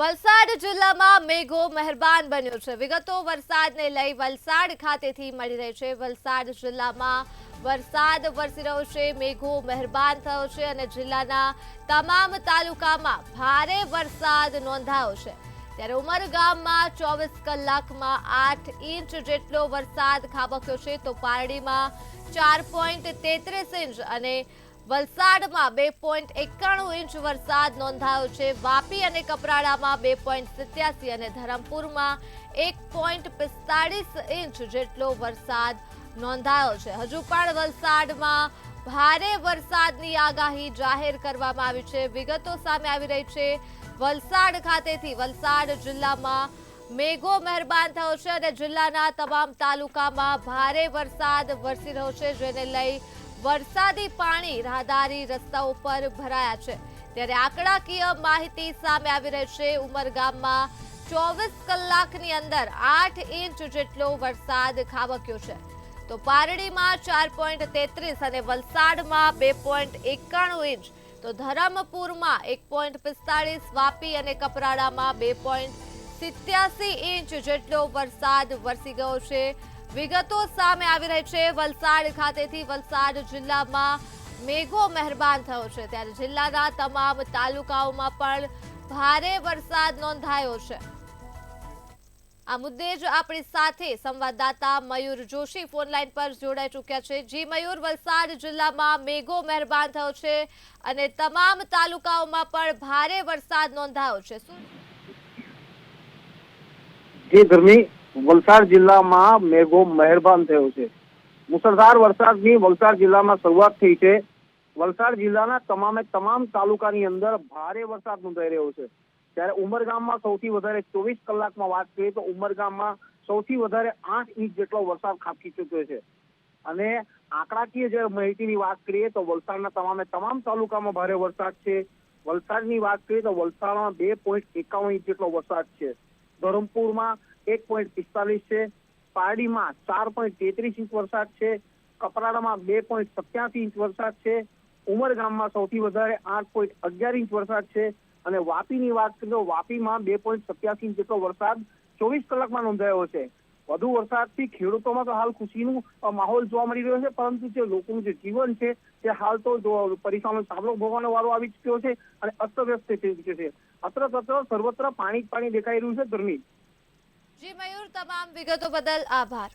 વલસાડ જિલ્લામાં મેઘો મહેરબાન બન્યો છે। વિગતો વરસાદને લઈ વલસાડ ખાતેથી મળી રહી છે। વલસાડ જિલ્લામાં વરસાદ વરસી રહ્યો છે, મેઘો મહેરબાન થયો છે અને જિલ્લાના તમામ તાલુકામાં ભારે વરસાદ નોંધાયો છે। ત્યારે ઉમરગામમાં 24 કલાકમાં 8 ઇંચ જેટલો વરસાદ ખાબક્યો છે, તો પારડીમાં 4.33 ઇંચ અને વલસાડમાં 2.91 ઇંચ વરસાદ નોંધાયો છે। વાપી અને કપરાડામાં 2.87 અને ધરમપુરમાં 1.45 ઇંચ જેટલો વરસાદ નોંધાયો છે। હજુ પણ વલસાડમાં ભારે વરસાદની આગાહી જાહેર કરવામાં આવી છે। વિગતો સામે આવી રહી છે વલસાડ ખાતેથી। વલસાડ જિલ્લામાં મેઘો મહેરબાન થયો છે અને જિલ્લાના તમામ તાલુકામાં ભારે વરસાદ વરસી રહ્યો છે, જેને લઈ વરસાદી પાણી રાહદારી રસ્તાઓ પર ભરાયા છે। ત્યારે આંકડાકીય માહિતી સામે આવી રહી છે। ઉમરગામમાં 24 કલાકની અંદર 8 ઇંચ જેટલો વરસાદ ખાબક્યો છે, તો પારડીમાં 4.33 અને વલસાડમાં 2.91 ઇંચ, તો ધરમપુરમાં 1.45, વાપી અને કપરાડામાં 2.87 ઇંચ જેટલો વરસાદ વરસી ગયો છે। વિગતો સામે આવી રહી છે વલસાડ ખાતેથી। વલસાડ જિલ્લામાં મેઘો મહેરબાન થયો છે, ત્યારે જિલ્લાના તમામ તાલુકાઓમાં પણ ભારે વરસાદ નોંધાયો છે। આ મુદ્દે જ આપણી સાથે સંવાદદાતા મયુર જોશી ફોનલાઈન પર જોડાઈ ચૂક્યા છે। જી મયુર, વલસાડ જિલ્લામાં મેઘો મહેરબાન થયો છે અને તમામ તાલુકાઓમાં પણ ભારે વરસાદ નોંધાયો છે, શું? જે ગરમી વલસાડ જિલ્લામાં મેઘો મહેરબાન થયો છે। મુસળધાર વરસાદની વલસાડ જિલ્લામાં શરૂઆત થઈ છે। વલસાડ જિલ્લાના તમામ તાલુકાની અંદર ભારે વરસાદ નોંધાઈ રહ્યો છે। ત્યારે ઉમરગામમાં સૌથી વધારે 24 કલાકમાં વાત કરીએ તો ઉમરગામમાં સૌથી વધારે 8 ઇંચ જેટલો વરસાદ ખાબકી ચૂક્યો છે અને આંકડાકીય જે માહિતીની વાત કરીએ તો વલસાડના તમામ તાલુકામાં ભારે વરસાદ છે। વલસાડની વાત કરીએ તો વલસાડમાં 2.51 ઇંચ જેટલો વરસાદ છે, ધરમપુરમાં 1.45 છે, પારડીમાં 4.33 ઇંચ વરસાદ છે, કપરાડામાં 2.87 ઇંચ વરસાદ છે, ઉમરગામમાં સૌથી વધારે 8.11 ઇંચ વરસાદ છે અને વાપીની વાત કરીએ તો વાપીમાં 2.87 ઇંચ જેટલો વરસાદ 24 કલાકમાં નોંધાયો છે। વધુ વરસાદથી ખેડૂતોમાં તો હાલ ખુશીનો માહોલ જોવા મળી રહ્યો છે, પરંતુ જે લોકોનું જે જીવન છે તે હાલ તો પરેશાનીનો સામનો ભોગવવાનો વારો આવી ચૂક્યો છે અને અસ્તવ્યસ્ત થઈ ચૂક્યો છે। અત્ર સર્વત્ર પાણી દેખાઈ રહ્યું છે। ગરમી। જી મયુર, તમામ વિગતો બદલ આભાર।